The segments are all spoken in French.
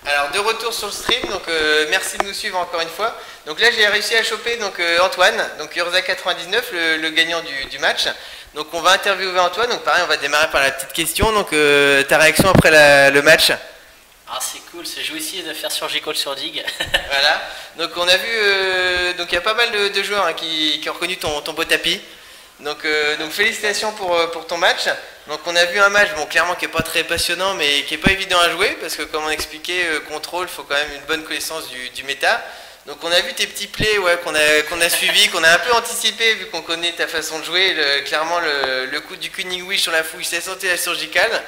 Alors de retour sur le stream, donc merci de nous suivre encore une fois. Donc là j'ai réussi à choper donc Antoine, donc Urza 99, le gagnant du match. Donc on va interviewer Antoine, donc pareil on va démarrer par la petite question, donc ta réaction après le match. Ah c'est cool, c'est jouissif de faire sur J-Call sur Dig. Voilà, donc on a vu, donc il y a pas mal de joueurs hein, qui ont reconnu ton beau tapis. Donc félicitations pour ton match. Donc on a vu un match, bon clairement qui est pas très passionnant mais qui est pas évident à jouer parce que comme on expliquait, contrôle, il faut quand même une bonne connaissance du méta. Donc on a vu tes petits plays ouais, qu'on a suivis, qu'on a un peu anticipé vu qu'on connaît ta façon de jouer. Clairement le coup du Cunning Wish sur la fouille, c'est sauté la surgicale.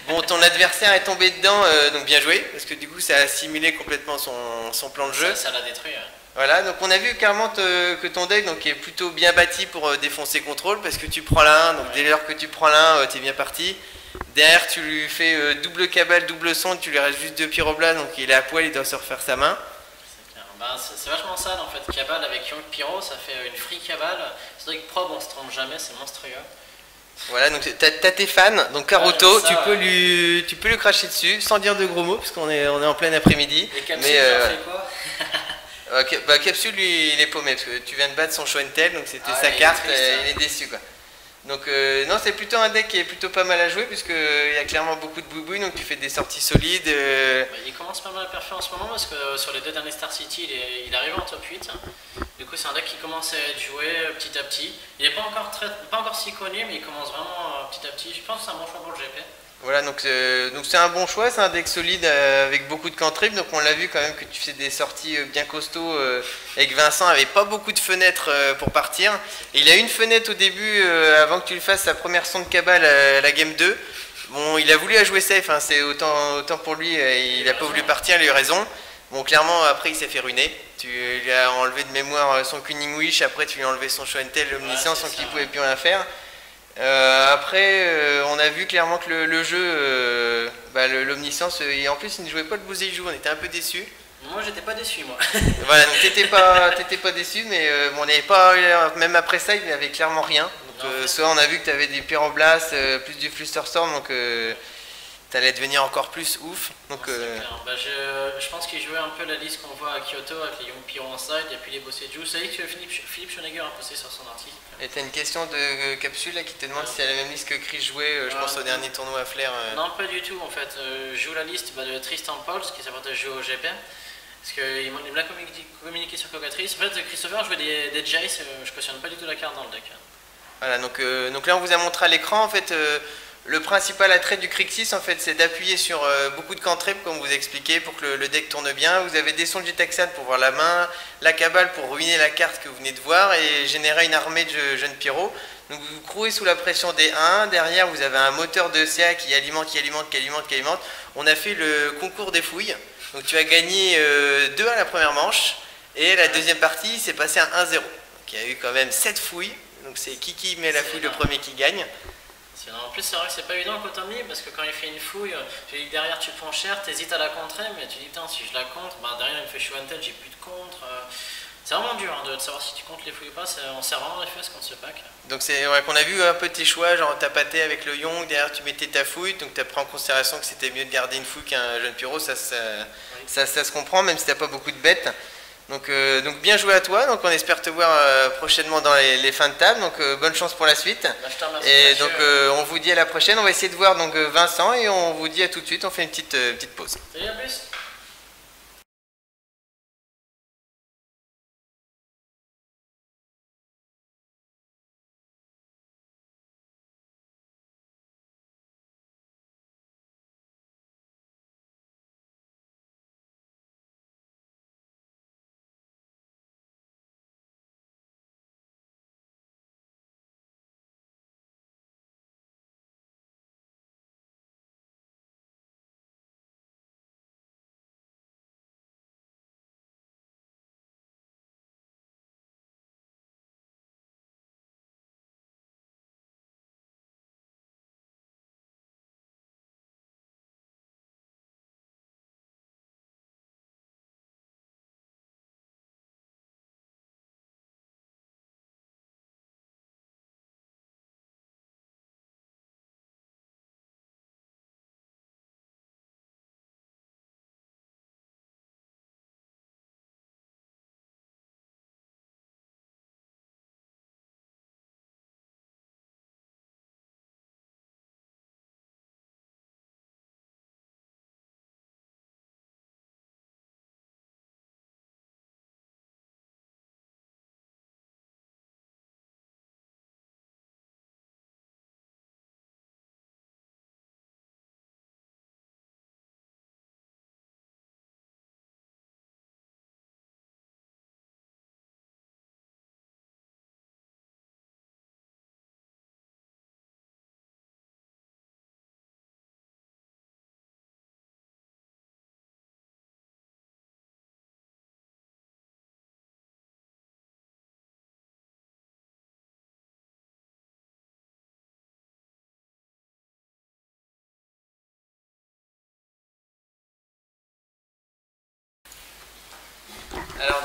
Bon ton adversaire est tombé dedans, donc bien joué parce que du coup ça a assimilé complètement son plan de jeu. Ça l'a détruit. Hein. Voilà, donc on a vu clairement que ton deck donc, est plutôt bien bâti pour défoncer contrôle parce que tu prends la 1, donc ouais. Dès lors que tu prends la 1, t'es bien parti. Derrière tu lui fais double cabale, double sonde, tu lui restes juste 2 pyroblastes, donc il est à poil, il doit se refaire sa main. C'est clair, bah, c'est vachement sad en fait, cabale avec Young Pyro, ça fait une free cabale. C'est vrai que prob on se trompe jamais, c'est monstrueux. Voilà, donc t'as tes fans, donc Karuto, tu peux lui cracher dessus sans dire de gros mots parce qu'on est en plein après-midi. Et Capsule, fait quoi? Bah Capsule lui il est paumé parce que tu viens de battre son show and tell donc c'était sa carte, il est déçu quoi. Donc non c'est plutôt un deck qui est plutôt pas mal à jouer puisqu'il y a clairement beaucoup de boubouilles donc tu fais des sorties solides. Bah, il commence pas mal à performer en ce moment parce que sur les 2 derniers Star City il arrive en top 8. Du coup c'est un deck qui commence à être joué petit à petit. Il n'est pas encore si connu mais il commence vraiment petit à petit. Je pense que c'est un bon choix pour le GP. Voilà, donc c'est un bon choix, c'est un deck solide avec beaucoup de cantrips, donc on l'a vu quand même que tu fais des sorties bien costauds et que Vincent avait pas beaucoup de fenêtres pour partir. Et il a une fenêtre au début avant que tu le fasses sa première sonde cabale à la game 2. Bon, il a voulu la jouer safe, hein, c'est autant pour lui, il a pas voulu partir, il a eu raison. Bon, clairement, après il s'est fait ruiner. Tu lui as enlevé de mémoire son Cunning Wish, après tu lui as enlevé son Show and Tell, l'Omniscience, sans qu'il pouvait plus rien faire. Après, on a vu clairement que le jeu, l'Omniscience, et en plus il ne jouait pas le Bousey joue, on était un peu déçus. Moi j'étais pas déçu moi. Voilà, donc t'étais pas déçu, mais bon, on n'avait pas, même après ça il n'avait clairement rien. Donc, soit on a vu que tu avais des pyroblastes, plus du Flusterstorm, donc t'allais devenir encore plus ouf. Donc, bah, je pense qu'il jouait un peu la liste qu'on voit à Kyoto avec les Young Pyro Inside et puis les Bossé Juice. Vous savez que Philippe Schoenegger a posté sur son article. Et t'as une question de Capsule là, qui te demande si c'est la même liste que Chris jouait, je pense au dernier tournoi à Flair. Non, pas du tout en fait. Je joue la liste de Tristan Pauls qui s'apprête à jouer au GP. Parce qu'il me l'a communiqué sur Cocatrice. En fait, Christopher jouait des Jace, je cautionne pas du tout la carte dans le deck. Voilà, donc là on vous a montré à l'écran en fait. Le principal attrait du Crixis en fait c'est d'appuyer sur beaucoup de cantrips comme vous expliquez pour que le deck tourne bien. Vous avez des sons de Gitaxan pour voir la main, la cabale pour ruiner la carte que vous venez de voir et générer une armée de jeunes pyros. Donc vous vous crouez sous la pression des 1, derrière vous avez un moteur de CA qui alimente. On a fait le concours des fouilles, donc tu as gagné 2 à la première manche et la deuxième partie c'est passé à 1-0. Donc il y a eu quand même 7 fouilles, donc c'est qui met la fouille le premier qui gagne. En plus, c'est vrai que c'est pas évident Kotomi parce que quand il fait une fouille, tu dis que derrière tu prends cher, t'hésites à la contrer, mais tu dis putain, si je la contre, bah derrière il me fait show and tell, j'ai plus de contre. C'est vraiment dur hein, de savoir si tu comptes les fouilles ou pas, on sert vraiment les fesses contre ce pack. Donc c'est vrai qu'on a vu un peu tes choix, genre t'as pâté avec le Young, derrière tu mettais ta fouille, donc t'as pris en considération que c'était mieux de garder une fouille qu'un jeune pyro, ça se comprend, même si t'as pas beaucoup de bêtes. Donc bien joué à toi, donc on espère te voir prochainement dans les fins de table, donc bonne chance pour la suite. Bah, je te remercie, et donc on vous dit à la prochaine, on va essayer de voir donc Vincent et on vous dit à tout de suite, on fait une petite pause. Salut, à plus.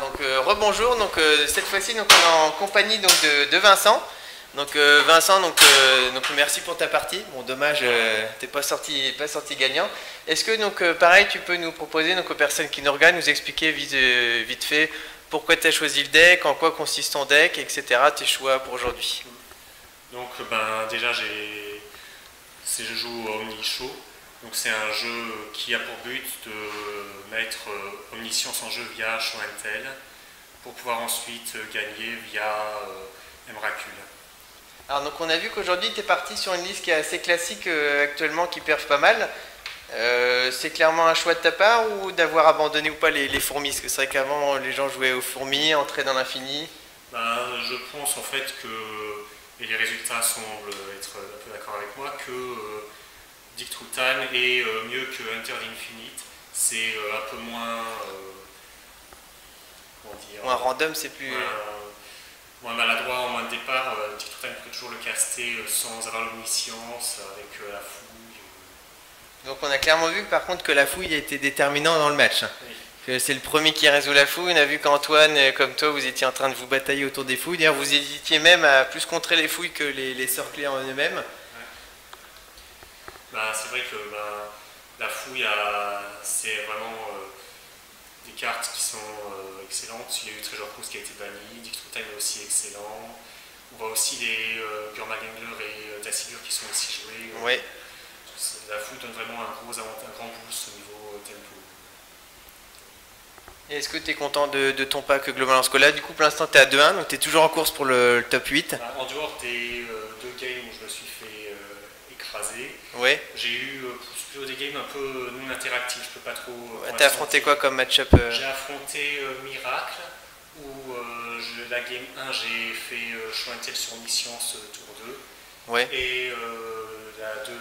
donc rebonjour. Donc cette fois-ci, donc on est en compagnie donc de Vincent. Donc Vincent, donc merci pour ta partie. Bon, dommage, t'es pas sorti gagnant. Est-ce que donc pareil, tu peux nous proposer donc aux personnes qui nous regardent, nous expliquer vite fait pourquoi tu as choisi le deck, en quoi consiste ton deck, etc. Tes choix pour aujourd'hui. Donc déjà je joue Omni Show. Donc c'est un jeu qui a pour but de mettre Omniscience en jeu via Show and Tell pour pouvoir ensuite gagner via Emrakul. Alors donc on a vu qu'aujourd'hui tu es parti sur une liste qui est assez classique actuellement, qui perf pas mal. C'est clairement un choix de ta part ou d'avoir abandonné ou pas les fourmis? Parce que c'est vrai qu'avant les gens jouaient aux fourmis, entraient dans l'infini. Je pense en fait que, et les résultats semblent être un peu d'accord avec moi, que Dig Through Time est mieux que Hunter d'Infinite. C'est un peu moins... comment dire, moins random, c'est plus... moins maladroit en moins de départ. Dig Through Time peut toujours le caster sans avoir l'omniscience, avec la fouille. Donc on a clairement vu par contre que la fouille a été déterminante dans le match. Oui. Que c'est le premier qui résout la fouille. On a vu qu'Antoine, comme toi, vous étiez en train de vous batailler autour des fouilles. D'ailleurs, vous hésitiez même à plus contrer les fouilles que les sorts clés en eux-mêmes. C'est vrai que la fouille, c'est vraiment des cartes qui sont excellentes. Il y a eu Treasure Cruise qui a été banni, Dig Through Time est aussi excellent. On voit aussi les Gurmagangler et Dacigur qui sont aussi joués. Ouais. La fouille donne vraiment un grand boost au niveau tempo. Et est-ce que tu es content de ton pack Global Scola? Du coup, pour l'instant, tu es à 2-1, donc tu es toujours en course pour le top 8. En dehors des 2 games où je me suis fait écraser, ouais. J'ai eu plutôt des games un peu non interactifs, je peux pas trop... T'as affronté quoi comme match-up? J'ai affronté Miracle, où la game 1, j'ai fait Show and Tell sur Omniscience tour 2. Ouais. Et la 2,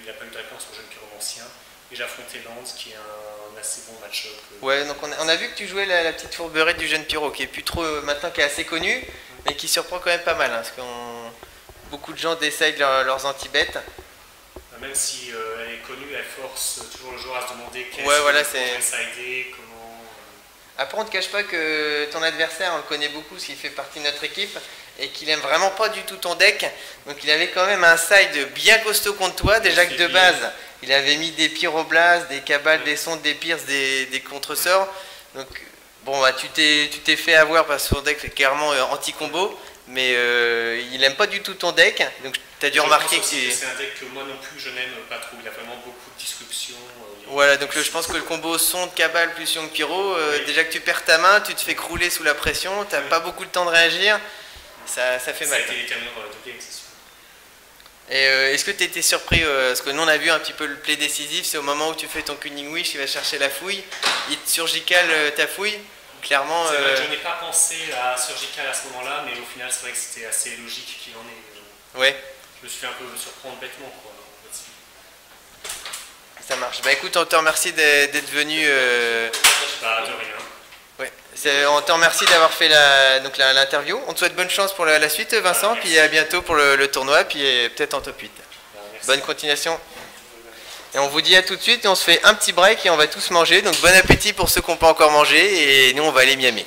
il n'a pas eu de réponse au jeune pyromancien. Et j'ai affronté Lands, qui est un assez bon match-up. Ouais, donc on a vu que tu jouais la petite fourberie du jeune pyro, qui est plus trop maintenant, qui est assez connu, mais qui surprend quand même pas mal, parce que beaucoup de gens décident leurs anti-bêtes. Même si elle est connue, elle force toujours le joueur à se demander qu'est-ce c'est sider, comment... Après, on ne te cache pas que ton adversaire, on le connaît beaucoup, parce qu'il fait partie de notre équipe, et qu'il aime vraiment pas du tout ton deck. Donc il avait quand même un side bien costaud contre toi, déjà que de base, il avait mis des pyroblasts, des cabales, des sondes, des pierces, des contre-sorts. Donc bon, tu t'es fait avoir parce que son deck fait clairement anti-combo, mais il aime pas du tout ton deck, donc tu as dû remarquer que c'est un deck que moi non plus je n'aime pas trop, il a vraiment beaucoup de disruptions. Voilà, donc je pense que le combo sonde, cabale plus Young Pyro, déjà que tu perds ta main, tu te fais crouler sous la pression, tu n'as pas beaucoup de temps de réagir, ça fait mal. Ça a été déterminant dans la 2 games, c'est sûr. Et est-ce que tu étais surpris, parce que nous on a vu un petit peu le play décisif, c'est au moment où tu fais ton Cunning Wish, il va chercher la fouille, il te surgical ta fouille, clairement... C'est vrai que je n'ai pas pensé à surgical à ce moment-là, mais au final c'est vrai que c'était assez logique qu'il en ait. Ouais. Je me suis fait un peu surprendre bêtement, quoi. Ça marche. Bah écoute, on te remercie d'être venu... de rien. Ouais. On te remercie d'avoir fait l'interview. On te souhaite bonne chance pour la suite, Vincent, puis à bientôt pour le tournoi, puis peut-être en top 8. Bonne continuation. Et on vous dit à tout de suite, et on se fait un petit break et on va tous manger. Donc bon appétit pour ceux qui n'ont pas encore mangé, et nous on va aller Miami.